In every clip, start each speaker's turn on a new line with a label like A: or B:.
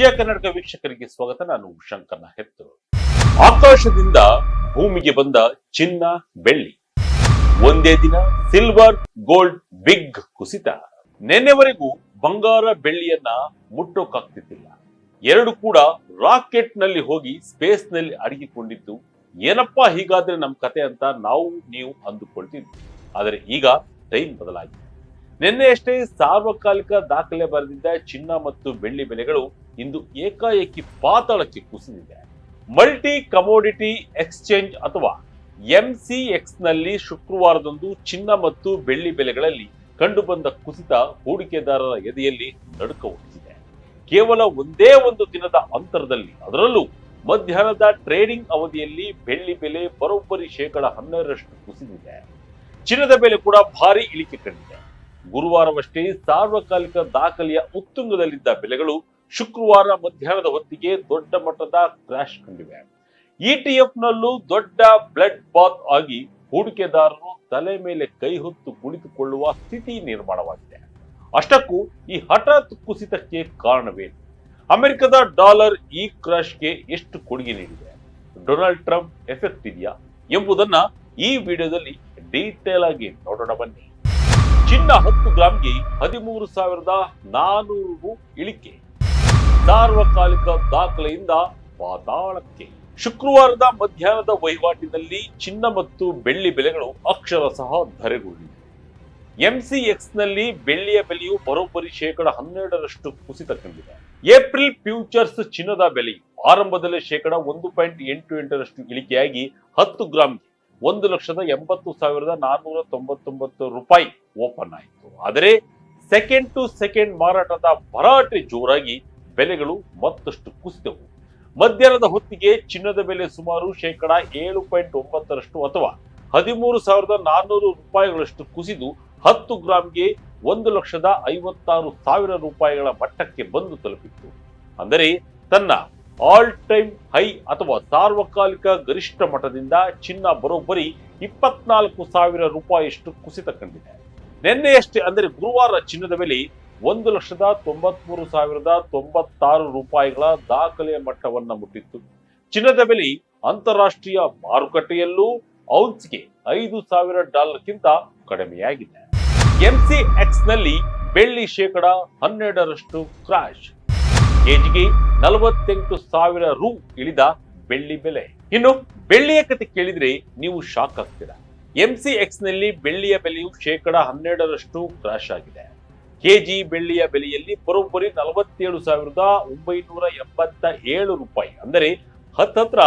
A: ವಿಜಯ ಕರ್ನಾಟಕ ವೀಕ್ಷಕರಿಗೆ ಸ್ವಾಗತ. ನಾನು ಶಂಕರ್ನ ಹೆತ್ತರು. ಆಕಾಶದಿಂದ ಭೂಮಿಗೆ ಬಂದ ಚಿನ್ನ ಬೆಳ್ಳಿ ಒಂದೇ ದಿನ ಸಿಲ್ವರ್ ಗೋಲ್ಡ್ ಬಿಗ್ ಕುಸಿತ. ನಿನ್ನೆವರೆಗೂ ಬಂಗಾರ ಬೆಳ್ಳಿಯನ್ನ ಮುಟ್ಟೋಕಾಗ್ತಿದ್ದಿಲ್ಲ. ಎರಡು ಕೂಡ ರಾಕೆಟ್ ನಲ್ಲಿ ಹೋಗಿ ಸ್ಪೇಸ್ ನಲ್ಲಿ ಅಡಗಿಕೊಂಡಿದ್ದು. ಏನಪ್ಪಾ ಹೀಗಾದ್ರೆ ನಮ್ ಕತೆ ಅಂತ ನಾವು ನೀವು ಅಂದುಕೊಳ್ತಿದ್ವಿ. ಆದರೆ ಈಗ ಟೈಮ್ ಬದಲಾಗಿದೆ. ನಿನ್ನೆಯಷ್ಟೇ ಸಾರ್ವಕಾಲಿಕ ದಾಖಲೆ ಬರೆದಿದ್ದ ಚಿನ್ನ ಮತ್ತು ಬೆಳ್ಳಿ ಬೆಲೆಗಳು ಇಂದು ಏಕಾಏಕಿ ಪಾತಾಳಕ್ಕೆ ಕುಸಿದಿದೆ. ಮಲ್ಟಿ ಕಮೋಡಿಟಿ ಎಕ್ಸ್ಚೇಂಜ್ ಅಥವಾ ಎಂಸಿಎಕ್ಸ್ ನಲ್ಲಿ ಶುಕ್ರವಾರದಂದು ಚಿನ್ನ ಮತ್ತು ಬೆಳ್ಳಿ ಬೆಲೆಗಳಲ್ಲಿ ಕಂಡುಬಂದ ಕುಸಿತ ಹೂಡಿಕೆದಾರರ ಎದೆಯಲ್ಲಿ ನಡುಕ ಹುಟ್ಟಿಸಿದೆ. ಕೇವಲ ಒಂದೇ ಒಂದು ದಿನದ ಅಂತರದಲ್ಲಿ, ಅದರಲ್ಲೂ ಮಧ್ಯಾಹ್ನದ ಟ್ರೇಡಿಂಗ್ ಅವಧಿಯಲ್ಲಿ ಬೆಳ್ಳಿ ಬೆಲೆ ಬರೋಬ್ಬರಿ 12% ಕುಸಿದಿದೆ. ಚಿನ್ನದ ಬೆಲೆ ಕೂಡ ಭಾರಿ ಇಳಿಕೆ ಕಂಡಿದೆ. ಗುರುವಾರವಷ್ಟೇ ಸಾರ್ವಕಾಲಿಕ ದಾಖಲೆಯ ಉತ್ತುಂಗದಲ್ಲಿದ್ದ ಬೆಲೆಗಳು ಶುಕ್ರವಾರ ಮಧ್ಯಾಹ್ನದ ಹೊತ್ತಿಗೆ ದೊಡ್ಡ ಮಟ್ಟದ ಕ್ರಾಶ್ ಕಂಡಿವೆ. ಇಟಿಎಫ್ ನಲ್ಲೂ ದೊಡ್ಡ ಬ್ಲಡ್ ಬಾತ್ ಆಗಿ ಹೂಡಿಕೆದಾರರು ತಲೆ ಮೇಲೆ ಕೈ ಹೊತ್ತು ಕುಳಿತುಕೊಳ್ಳುವ ಸ್ಥಿತಿ ನಿರ್ಮಾಣವಾಗಿದೆ. ಅಷ್ಟಕ್ಕೂ ಈ ಹಠಾತ್ ಕುಸಿತಕ್ಕೆ ಕಾರಣವೇನು? ಅಮೆರಿಕದ ಡಾಲರ್ ಈ ಕ್ರಾಶ್ಗೆ ಎಷ್ಟು ಕೊಡುಗೆ ನೀಡಿದೆ? ಡೊನಾಲ್ಡ್ ಟ್ರಂಪ್ ಎಫೆಕ್ಟ್ ಇದೆಯಾ ಎಂಬುದನ್ನ ಈ ವಿಡಿಯೋದಲ್ಲಿ ಡೀಟೇಲ್ ಆಗಿ ನೋಡೋಣ ಬನ್ನಿ. ಚಿನ್ನ 10 ಗ್ರಾಂಗೆ 13,400 ರು ಇಳಿಕೆ. ಸಾರ್ವಕಾಲಿಕ ದಾಖಲೆಯಿಂದ ಪಾತಾಳಕ್ಕೆ. ಶುಕ್ರವಾರದ ಮಧ್ಯಾಹ್ನದ ವಹಿವಾಟಿನಲ್ಲಿ ಚಿನ್ನ ಮತ್ತು ಬೆಳ್ಳಿ ಬೆಲೆಗಳು ಅಕ್ಷರಶಃ ಧರೆಗುರುಳಿವೆ. ಎಂಸಿಎಕ್ಸ್ ನಲ್ಲಿ ಬೆಳ್ಳಿಯ ಬೆಲೆಯು ಬರೋಬ್ಬರಿ 12% ಕುಸಿತ ಕಂಡಿದೆ. ಏಪ್ರಿಲ್ ಫ್ಯೂಚರ್ಸ್ ಚಿನ್ನದ ಬೆಲೆಯು ಆರಂಭದಲ್ಲಿ 1.88% ಇಳಿಕೆಯಾಗಿ 10 ಗ್ರಾಂಗೆ 1,80,499 ರೂಪಾಯಿ ಓಪನ್ ಆಯಿತು. ಆದರೆ ಸೆಕೆಂಡ್ ಟು ಸೆಕೆಂಡ್ ಮಾರಾಟದ ಭರಾಟೆ ಜೋರಾಗಿ ಬೆಲೆಗಳು ಮತ್ತಷ್ಟು ಕುಸಿದವು. ಮಧ್ಯಾಹ್ನದ ಹೊತ್ತಿಗೆ ಚಿನ್ನದ ಬೆಲೆ ಸುಮಾರು 7.9% ಅಥವಾ 13,400 ರೂಪಾಯಿಗಳಷ್ಟು ಕುಸಿದು 10 ಗ್ರಾಂಗೆ 1,56,000 ರೂಪಾಯಿಗಳ ಮಟ್ಟಕ್ಕೆ ಬಂದು ತಲುಪಿತ್ತು. ಅಂದರೆ ತನ್ನ ಆಲ್ ಟೈಮ್ ಹೈ ಅಥವಾ ಸಾರ್ವಕಾಲಿಕ ಗರಿಷ್ಠ ಮಟ್ಟದಿಂದ ಚಿನ್ನ ಬರೋಬ್ಬರಿ 24,000 ರೂಪಾಯಿಯಷ್ಟು ಕುಸಿತ ಕಂಡಿದೆ. ನಿನ್ನೆಯಷ್ಟೇ ಅಂದರೆ ಗುರುವಾರ ಚಿನ್ನದ ಬೆಲೆ 1,93,096 ರೂಪಾಯಿಗಳ ದಾಖಲೆಯ ಮಟ್ಟವನ್ನ ಮುಟ್ಟಿತ್ತು. ಚಿನ್ನದ ಬೆಲೆ ಅಂತಾರಾಷ್ಟ್ರೀಯ ಮಾರುಕಟ್ಟೆಯಲ್ಲೂ ಔನ್ಸ್ಗೆ $5,000ಗಿಂತ ಕಡಿಮೆಯಾಗಿದೆ. ಎಂಸಿಎಕ್ಸ್ ನಲ್ಲಿ ಬೆಳ್ಳಿ 12% ಕ್ರಾಶ್. ಕೆಜಿಗೆ 48,000 ರು ಇಳಿದ ಬೆಳ್ಳಿ ಬೆಲೆ. ಇನ್ನು ಬೆಳ್ಳಿಯ ಕತೆ ಕೇಳಿದ್ರೆ ನೀವು ಶಾಕ್ ಆಗ್ತೀರಾ. ಎಂಸಿಎಕ್ಸ್ ನಲ್ಲಿ ಬೆಳ್ಳಿಯ ಬೆಲೆಯು 12% ಕ್ರಾಶ್ ಆಗಿದೆ. ಕೆಜಿ ಬೆಳ್ಳಿಯ ಬೆಲೆಯಲ್ಲಿ ಬರೋಬ್ಬರಿ 47,987 ರೂಪಾಯಿ, ಅಂದರೆ ಹತ್ತತ್ರ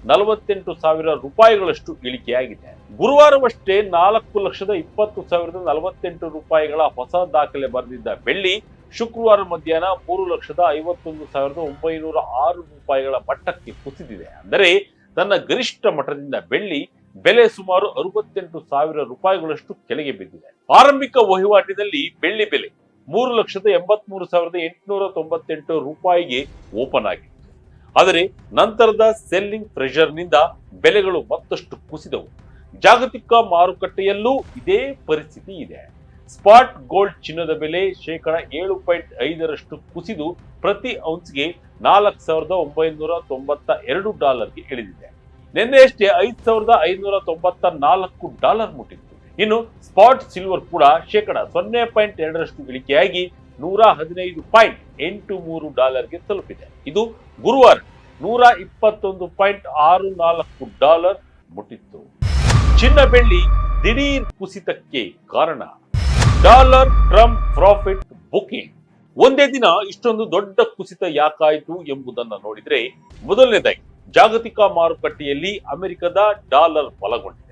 A: 48,000 ರೂಪಾಯಿಗಳಷ್ಟು ಇಳಿಕೆಯಾಗಿದೆ. ಗುರುವಾರವಷ್ಟೇ 4,20,048 ರೂಪಾಯಿಗಳ ಹೊಸ ದಾಖಲೆ ಬರೆದಿದ್ದ ಬೆಳ್ಳಿ ಶುಕ್ರವಾರ ಮಧ್ಯಾಹ್ನ 3,51,906 ರೂಪಾಯಿಗಳ ಮಟ್ಟಕ್ಕೆ ಕುಸಿದಿದೆ. ಅಂದರೆ ತನ್ನ ಗರಿಷ್ಠ ಮಟ್ಟದಿಂದ ಬೆಳ್ಳಿ ಬೆಲೆ ಸುಮಾರು 68,000 ರೂಪಾಯಿಗಳಷ್ಟು ಕೆಳಗೆ ಬಿದ್ದಿದೆ. ಆರಂಭಿಕ ವಹಿವಾಟಿನಲ್ಲಿ ಬೆಳ್ಳಿ ಬೆಲೆ 3,83,898 ರೂಪಾಯಿಗೆ ಓಪನ್ ಆಗಿತ್ತು. ಆದರೆ ನಂತರದ ಸೆಲ್ಲಿಂಗ್ ಪ್ರೆಷರ್ ನಿಂದ ಬೆಲೆಗಳು ಮತ್ತಷ್ಟು ಕುಸಿದವು. ಜಾಗತಿಕ ಮಾರುಕಟ್ಟೆಯಲ್ಲೂ ಇದೇ ಪರಿಸ್ಥಿತಿ ಇದೆ. ಸ್ಪಾಟ್ ಗೋಲ್ಡ್ ಚಿನ್ನದ ಬೆಲೆ 7.5% ಕುಸಿದು ಪ್ರತಿ ಔನ್ಸ್ಗೆ $4,992ಗೆ ಇಳಿದಿದೆ. ನಿನ್ನೆಯಷ್ಟೇ $5,594 ಮುಟ್ಟಿತ್ತು. ಇನ್ನು ಸ್ಪಾಟ್ ಸಿಲ್ವರ್ ಕೂಡ 0.2% ಇಳಿಕೆಯಾಗಿ $115.83ಗೆ ತಲುಪಿದೆ. ಇದು ಗುರುವಾರ $121.64 ಮುಟ್ಟಿತ್ತು. ಚಿನ್ನ ಬೆಳ್ಳಿ ದಿಢೀರ್ ಕುಸಿತಕ್ಕೆ ಕಾರಣ ಡಾಲರ್ ಟ್ರಂಪ್ ಪ್ರಾಫಿಟ್ ಬುಕಿಂಗ್. ಒಂದೇ ದಿನ ಇಷ್ಟೊಂದು ದೊಡ್ಡ ಕುಸಿತ ಯಾಕಾಯಿತು ಎಂಬುದನ್ನು ನೋಡಿದ್ರೆ, ಮೊದಲನೇದಾಗಿ ಜಾಗತಿಕ ಮಾರುಕಟ್ಟೆಯಲ್ಲಿ ಅಮೆರಿಕದ ಡಾಲರ್ ಬಲಗೊಂಡಿದೆ.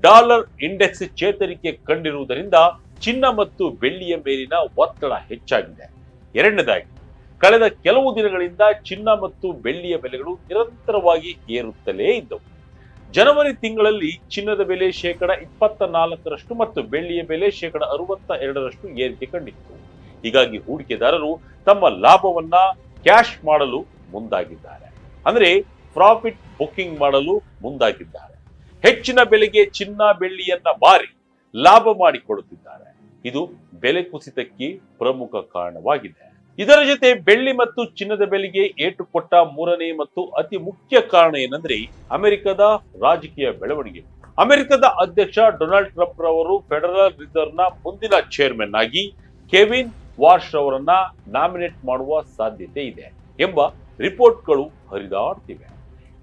A: ಡಾಲರ್ ಇಂಡೆಕ್ಸ್ ಚೇತರಿಕೆ ಕಂಡಿರುವುದರಿಂದ ಚಿನ್ನ ಮತ್ತು ಬೆಳ್ಳಿಯ ಮೇಲಿನ ಒತ್ತಡ ಹೆಚ್ಚಾಗಿದೆ. ಎರಡನೇದಾಗಿ ಕಳೆದ ಕೆಲವು ದಿನಗಳಿಂದ ಚಿನ್ನ ಮತ್ತು ಬೆಳ್ಳಿಯ ಬೆಲೆಗಳು ನಿರಂತರವಾಗಿ ಏರುತ್ತಲೇ ಇದ್ದವು. ಜನವರಿ ತಿಂಗಳಲ್ಲಿ ಚಿನ್ನದ ಬೆಲೆ 24% ಮತ್ತು ಬೆಳ್ಳಿಯ ಬೆಲೆ 62% ಏರಿಕೆ ಕಂಡಿತ್ತು. ಹೀಗಾಗಿ ಹೂಡಿಕೆದಾರರು ತಮ್ಮ ಲಾಭವನ್ನ ಕ್ಯಾಶ್ ಮಾಡಲು ಮುಂದಾಗಿದ್ದಾರೆ, ಅಂದ್ರೆ ಪ್ರಾಫಿಟ್ ಬುಕಿಂಗ್ ಮಾಡಲು ಮುಂದಾಗಿದ್ದಾರೆ. ಹೆಚ್ಚಿನ ಬೆಲೆಗೆ ಚಿನ್ನ ಬೆಳ್ಳಿಯನ್ನ ಮಾರಿ ಲಾಭ ಮಾಡಿಕೊಳ್ಳುತ್ತಿದ್ದಾರೆ. ಇದು ಬೆಲೆ ಕುಸಿತಕ್ಕೆ ಪ್ರಮುಖ ಕಾರಣವಾಗಿದೆ. ಇದರ ಜೊತೆ ಬೆಳ್ಳಿ ಮತ್ತು ಚಿನ್ನದ ಬೆಲೆಗೆ ಏಟು ಕೊಟ್ಟ ಮೂರನೇ ಮತ್ತು ಅತಿ ಮುಖ್ಯ ಕಾರಣ ಏನಂದ್ರೆ ಅಮೆರಿಕದ ರಾಜಕೀಯ ಬೆಳವಣಿಗೆ. ಅಮೆರಿಕದ ಅಧ್ಯಕ್ಷ ಡೊನಾಲ್ಡ್ ಟ್ರಂಪ್ ರವರು ಫೆಡರಲ್ ರಿಸರ್ವ್ ನ ಮುಂದಿನ ಚೇರ್ಮನ್ ಆಗಿ ಕೆವಿನ್ ವಾರ್ಷ್ ಅವರನ್ನ ನಾಮಿನೇಟ್ ಮಾಡುವ ಸಾಧ್ಯತೆ ಇದೆ ಎಂಬ ರಿಪೋರ್ಟ್ಗಳು ಹರಿದಾಡ್ತಿವೆ.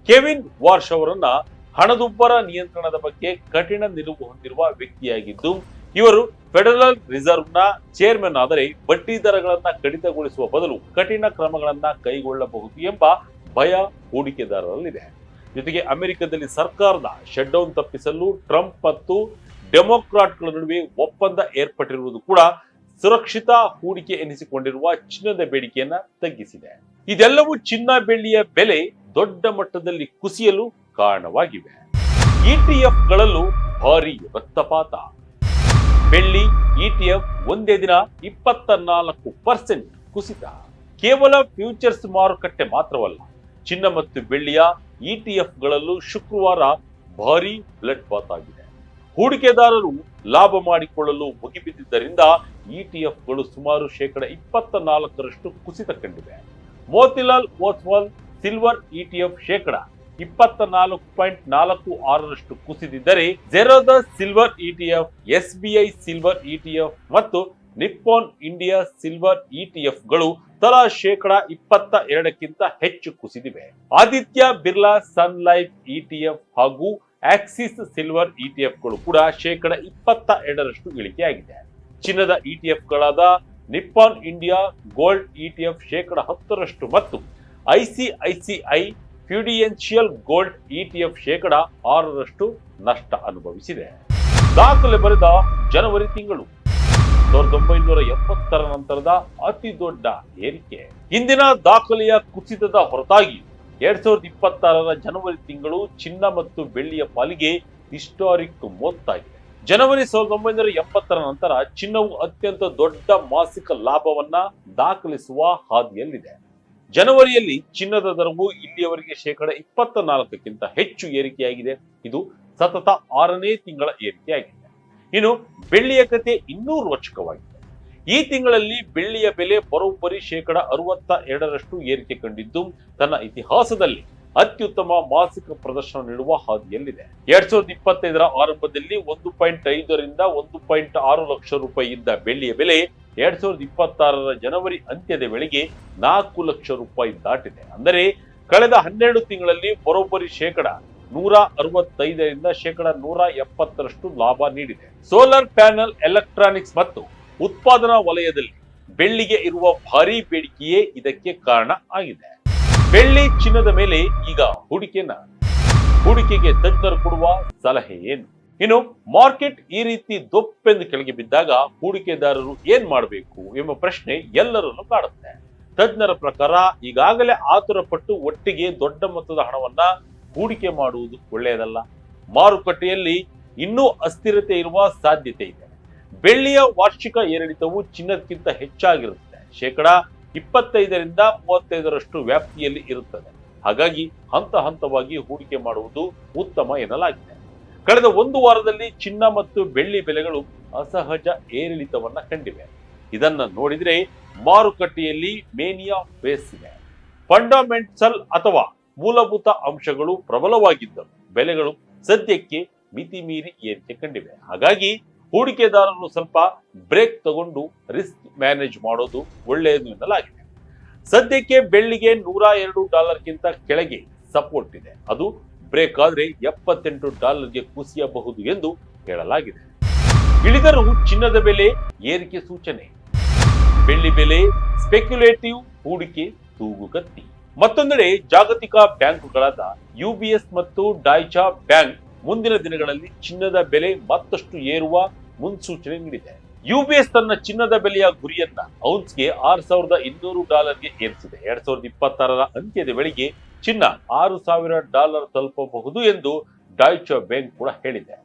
A: ಕೆವಿನ್ ವಾರ್ಷ್ ಅವರನ್ನ ಹಣದುಬ್ಬರ ನಿಯಂತ್ರಣದ ಬಗ್ಗೆ ಕಠಿಣ ನಿಲುವು ಹೊಂದಿರುವ ವ್ಯಕ್ತಿಯಾಗಿದ್ದು, ಇವರು ಫೆಡರಲ್ ರಿಸರ್ವ್ ನ ಚೇರ್ಮನ್ ಆದರೆ ಬಡ್ಡಿ ದರಗಳನ್ನ ಕಡಿತಗೊಳಿಸುವ ಬದಲು ಕಠಿಣ ಕ್ರಮಗಳನ್ನ ಕೈಗೊಳ್ಳಬಹುದು ಎಂಬ ಭಯ ಹೂಡಿಕೆದಾರರಲ್ಲಿದೆ. ಜೊತೆಗೆ ಅಮೆರಿಕದಲ್ಲಿ ಸರ್ಕಾರದ ಶಟ್ಡೌನ್ ತಪ್ಪಿಸಲು ಟ್ರಂಪ್ ಮತ್ತು ಡೆಮೊಕ್ರಾಟ್ಗಳ ನಡುವೆ ಒಪ್ಪಂದ ಏರ್ಪಟ್ಟಿರುವುದು ಕೂಡ ಸುರಕ್ಷಿತ ಹೂಡಿಕೆ ಎನಿಸಿಕೊಂಡಿರುವ ಚಿನ್ನದ ಬೇಡಿಕೆಯನ್ನ ತಗ್ಗಿಸಿದೆ. ಇದೆಲ್ಲವೂ ಚಿನ್ನ ಬೆಳ್ಳಿಯ ಬೆಲೆ ದೊಡ್ಡ ಮಟ್ಟದಲ್ಲಿ ಕುಸಿಯಲು ಕಾರಣವಾಗಿವೆ. ETF ಗಳಲ್ಲೂ ಭಾರಿ ರಕ್ತಪಾತ. ಬೆಳ್ಳಿ ETF ಒಂದೇ ದಿನ 24% ಕುಸಿತ. ಕೇವಲ ಫ್ಯೂಚರ್ಸ್ ಮಾರುಕಟ್ಟೆ ಮಾತ್ರವಲ್ಲ, ಚಿನ್ನ ಮತ್ತು ಬೆಳ್ಳಿಯ ETF ಗಳಲ್ಲೂ ಶುಕ್ರವಾರ ಭಾರಿ ಬ್ಲಡ್ ಬಾತ್ ಆಗಿದೆ. ಹೂಡಿಕೆದಾರರು ಲಾಭ ಮಾಡಿಕೊಳ್ಳಲು ಮುಗಿಬಿದ್ದಿದ್ದರಿಂದ ETF ಗಳು ಸುಮಾರು 24% ಕುಸಿತ ಕಂಡಿವೆ. ಮೋತಿಲಾಲ್ ಓಸ್ವಾಲ್ ಸಿಲ್ವರ್ ETF 24.46% ಕುಸಿದಿದ್ದರೆ, Zerodha silver ETF, SBI silver ETF ಮತ್ತು ನಿಪ್ಪೋನ್ ಇಂಡಿಯಾ ಸಿಲ್ವರ್ ETF ಗಳು ತಲಾ 22% ಹೆಚ್ಚು ಕುಸಿದಿವೆ. Aditya Birla Sun Life ETF ಹಾಗೂ ಆಕ್ಸಿಸ್ ಸಿಲ್ವರ್ ETF ಗಳು ಕೂಡ 22% ಇಳಿಕೆಯಾಗಿದೆ. ಚಿನ್ನದ ETF ಗಳಾದ ನಿಪ್ಪೋನ್ ಇಂಡಿಯಾ ಗೋಲ್ಡ್ ETF 10% ಮತ್ತು ICICI ಫ್ಯೂಡಿಯೆನ್ಷಿಯಲ್ ಗೋಲ್ಡ್ ETF 6% ನಷ್ಟ ಅನುಭವಿಸಿದೆ. ದಾಖಲೆ ಬರೆದ ಜನವರಿ ತಿಂಗಳು 1970 ನಂತರದ ಅತಿ ದೊಡ್ಡ ಏರಿಕೆ. ಇಂದಿನ ದಾಖಲೆಯ ಕುಸಿತದ ಹೊರತಾಗಿ 2026 ಜನವರಿ ತಿಂಗಳು ಚಿನ್ನ ಮತ್ತು ಬೆಳ್ಳಿಯ ಪಾಲಿಗೆ ಹಿಸ್ಟಾರಿಕ್ ಮೊತ್ತಾಗಿದೆ. ಜನವರಿ 1970 ನಂತರ ಚಿನ್ನವು ಅತ್ಯಂತ ದೊಡ್ಡ ಮಾಸಿಕ ಲಾಭವನ್ನ ದಾಖಲಿಸುವ ಹಾದಿಯಲ್ಲಿದೆ. ಜನವರಿಯಲ್ಲಿ ಚಿನ್ನದ ದರವು ಇಲ್ಲಿಯವರೆಗೆ 24% ಹೆಚ್ಚು ಏರಿಕೆಯಾಗಿದೆ. ಇದು ಸತತ 6ನೇ ತಿಂಗಳ ಏರಿಕೆಯಾಗಿದೆ. ಇನ್ನು ಬೆಳ್ಳಿಯ ಕತೆ ಇನ್ನೂ ರೋಚಕವಾಗಿದೆ. ಈ ತಿಂಗಳಲ್ಲಿ ಬೆಳ್ಳಿಯ ಬೆಲೆ ಬರೋಬ್ಬರಿ 62% ಏರಿಕೆ ಕಂಡಿದ್ದು, ತನ್ನ ಇತಿಹಾಸದಲ್ಲಿ ಅತ್ಯುತ್ತಮ ಮಾಸಿಕ ಪ್ರದರ್ಶನ ನೀಡುವ ಹಾದಿಯಲ್ಲಿದೆ. 2025 ಆರಂಭದಲ್ಲಿ 1.5 ರಿಂದ 1.6 ಲಕ್ಷ ರೂಪಾಯಿ ಇದ್ದ ಬೆಳ್ಳಿಯ ಬೆಲೆ 2026 ಜನವರಿ ಅಂತ್ಯದ ವೇಳೆಗೆ 4 ಲಕ್ಷ ರೂಪಾಯಿ ದಾಟಿದೆ. ಅಂದರೆ ಕಳೆದ 12 ತಿಂಗಳಲ್ಲಿ ಬರೋಬ್ಬರಿ 165 ರಿಂದ 170% ಲಾಭ ನೀಡಿದೆ. ಸೋಲಾರ್ ಪ್ಯಾನೆಲ್, ಎಲೆಕ್ಟ್ರಾನಿಕ್ಸ್ ಮತ್ತು ಉತ್ಪಾದನಾ ವಲಯದಲ್ಲಿ ಬೆಳ್ಳಿಗೆ ಇರುವ ಭಾರೀ ಬೇಡಿಕೆಯೇ ಇದಕ್ಕೆ ಕಾರಣ ಆಗಿದೆ. ಬೆಳ್ಳಿ ಚಿನ್ನದ ಮೇಲೆ ಈಗ ಹೂಡಿಕೆಗೆ ತಜ್ಞರು ಕೊಡುವ ಸಲಹೆ ಏನು? ಇನ್ನು ಮಾರ್ಕೆಟ್ ಈ ರೀತಿ ದೊಪ್ಪೆಂದು ಕೆಳಗೆ ಬಿದ್ದಾಗ ಹೂಡಿಕೆದಾರರು ಏನ್ ಮಾಡಬೇಕು ಎಂಬ ಪ್ರಶ್ನೆ ಎಲ್ಲರನ್ನು ಕಾಡುತ್ತೆ. ತಜ್ಞರ ಪ್ರಕಾರ ಈಗಾಗಲೇ ಆತುರ ಪಟ್ಟು ಒಟ್ಟಿಗೆ ದೊಡ್ಡ ಮೊತ್ತದ ಹಣವನ್ನ ಹೂಡಿಕೆ ಮಾಡುವುದು ಒಳ್ಳೆಯದಲ್ಲ. ಮಾರುಕಟ್ಟೆಯಲ್ಲಿ ಇನ್ನೂ ಅಸ್ಥಿರತೆ ಇರುವ ಸಾಧ್ಯತೆ ಇದೆ. ಬೆಳ್ಳಿಯ ವಾರ್ಷಿಕ ಏರಿಳಿತವು ಚಿನ್ನಕ್ಕಿಂತ ಹೆಚ್ಚಾಗಿರುತ್ತೆ. 25 ರಿಂದ 35% ವ್ಯಾಪ್ತಿಯಲ್ಲಿ ಇರುತ್ತದೆ. ಹಾಗಾಗಿ ಹಂತ ಹಂತವಾಗಿ ಹೂಡಿಕೆ ಮಾಡುವುದು ಉತ್ತಮ ಎನ್ನಲಾಗಿದೆ. ಕಳೆದ ಒಂದು ವಾರದಲ್ಲಿ ಚಿನ್ನ ಮತ್ತು ಬೆಳ್ಳಿ ಬೆಲೆಗಳು ಅಸಹಜ ಏರಿಳಿತವನ್ನ ಕಂಡಿವೆ. ಇದನ್ನ ನೋಡಿದ್ರೆ ಮಾರುಕಟ್ಟೆಯಲ್ಲಿ ಮೇನಿಯಾ ಫೇಸ್ ಇದೆ. ಫಂಡಮೆಂಟಲ್ ಅಥವಾ ಮೂಲಭೂತ ಅಂಶಗಳು ಪ್ರಬಲವಾಗಿದ್ದರು ಬೆಲೆಗಳು ಸದ್ಯಕ್ಕೆ ಮಿತಿ ಮೀರಿ ಏರಿಕೆ ಕಂಡಿವೆ. ಹಾಗಾಗಿ ಹೂಡಿಕೆದಾರರು ಸ್ವಲ್ಪ ಬ್ರೇಕ್ ತಗೊಂಡು ರಿಸ್ಕ್ ಮ್ಯಾನೇಜ್ ಮಾಡೋದು ಒಳ್ಳೆಯದು ಎನ್ನಲಾಗಿದೆ. ಸದ್ಯಕ್ಕೆ ಬೆಳ್ಳಿಗೆ $102 ಕೆಳಗೆ ಸಪೋರ್ಟ್ ಇದೆ. ಅದು ಬ್ರೇಕ್ ಆದ್ರೆ $78 ಕುಸಿಯಬಹುದು ಎಂದು ಹೇಳಲಾಗಿದೆ. ಇಳಿದರೂ ಚಿನ್ನದ ಬೆಲೆ ಏರಿಕೆ ಸೂಚನೆ. ಬೆಳ್ಳಿ ಬೆಲೆ ಸ್ಪೆಕ್ಯುಲೇಟಿವ್ ಹೂಡಿಕೆ ತೂಗುಗತ್ತಿ. ಮತ್ತೊಂದೆಡೆ ಜಾಗತಿಕ ಬ್ಯಾಂಕುಗಳಾದ UBS ಮತ್ತು ಡಾಯ್ಚೆ ಬ್ಯಾಂಕ್ ಮುಂದಿನ ದಿನಗಳಲ್ಲಿ ಚಿನ್ನದ ಬೆಲೆ ಮತ್ತಷ್ಟು ಏರುವ ಮುನ್ಸೂಚನೆ ನೀಡಿದೆ. UBS ತನ್ನ ಚಿನ್ನದ ಬೆಲೆಯ ಗುರಿಯನ್ನ ಔನ್ಸ್ಗೆ $6,200 ಏರಿಸಿದೆ. 2026 ಅಂತ್ಯದ ವೇಳೆಗೆ ಚಿನ್ನ $6,000 ತಲುಪಬಹುದು ಎಂದು ಡಾಯ್ಚೆ ಬ್ಯಾಂಕ್ ಕೂಡ ಹೇಳಿದೆ.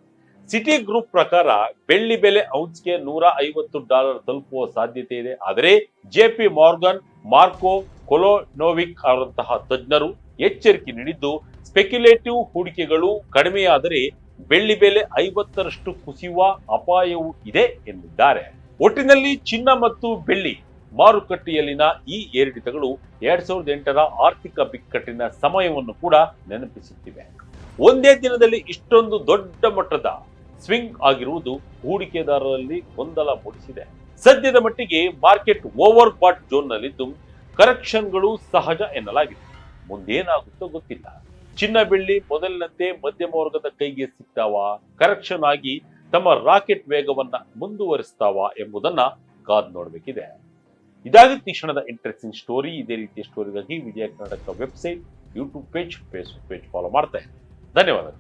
A: ಸಿಟಿ ಗ್ರೂಪ್ ಪ್ರಕಾರ ಬೆಳ್ಳಿ ಬೆಲೆ ಔನ್ಸ್ಗೆ $150 ತಲುಪುವ ಸಾಧ್ಯತೆ ಇದೆ. ಆದರೆ JP ಮಾರ್ಗನ್, ಮಾರ್ಕೋ ಕೊಲೋನೋವಿಕ್ ಅವರಂತಹ ತಜ್ಞರು ಎಚ್ಚರಿಕೆ ನೀಡಿದ್ದು, ಸ್ಪೆಕ್ಯುಲೇಟಿವ್ ಹೂಡಿಕೆಗಳು ಕಡಿಮೆಯಾದರೆ ಬೆಳ್ಳಿ ಬೆಲೆ 50% ಕುಸಿಯುವ ಅಪಾಯವೂ ಇದೆ ಎಂದಿದ್ದಾರೆ. ಒಟ್ಟಿನಲ್ಲಿ ಚಿನ್ನ ಮತ್ತು ಬೆಳ್ಳಿ ಮಾರುಕಟ್ಟೆಯಲ್ಲಿನ ಈ ಏರಿಳಿತಗಳು 2008ರ ಆರ್ಥಿಕ ಬಿಕ್ಕಟ್ಟಿನ ಸಮಯವನ್ನು ಕೂಡ ನೆನಪಿಸುತ್ತಿವೆ. ಒಂದೇ ದಿನದಲ್ಲಿ ಇಷ್ಟೊಂದು ದೊಡ್ಡ ಮಟ್ಟದ ಸ್ವಿಂಗ್ ಆಗಿರುವುದು ಹೂಡಿಕೆದಾರರಲ್ಲಿ ಗೊಂದಲ ಮೂಡಿಸಿದೆ. ಸದ್ಯದ ಮಟ್ಟಿಗೆ ಮಾರ್ಕೆಟ್ ಓವರ್ ಬಾಟ್ ಝೋನ್ ನಲ್ಲಿದ್ದು ಕರೆಕ್ಷನ್ಗಳು ಸಹಜ ಎನ್ನಲಾಗಿದೆ. ಮುಂದೇನಾಗುತ್ತೋ ಗೊತ್ತಿಲ್ಲ. ಚಿನ್ನ ಬೆಳ್ಳಿ ಮೊದಲಿನಂತೆ ಮಧ್ಯಮ ವರ್ಗದ ಕೈಗೆ ಸಿಗ್ತಾವ, ಕರೆಕ್ಷನ್ ಆಗಿ ತಮ್ಮ ರಾಕೆಟ್ ವೇಗವನ್ನ ಮುಂದುವರಿಸ್ತಾವ ಎಂಬುದನ್ನ ಕಾದ್ ನೋಡ್ಬೇಕಿದೆ. ಇದಾಗಿತ್ತು ಈ ಕ್ಷಣದ ಇಂಟ್ರೆಸ್ಟಿಂಗ್ ಸ್ಟೋರಿ. ಇದೇ ರೀತಿಯ ಸ್ಟೋರಿಗಾಗಿ Vijaya Karnataka website, YouTube page, Facebook page follow ಮಾಡ್ತಾ ಇರಿ. ಧನ್ಯವಾದಗಳು.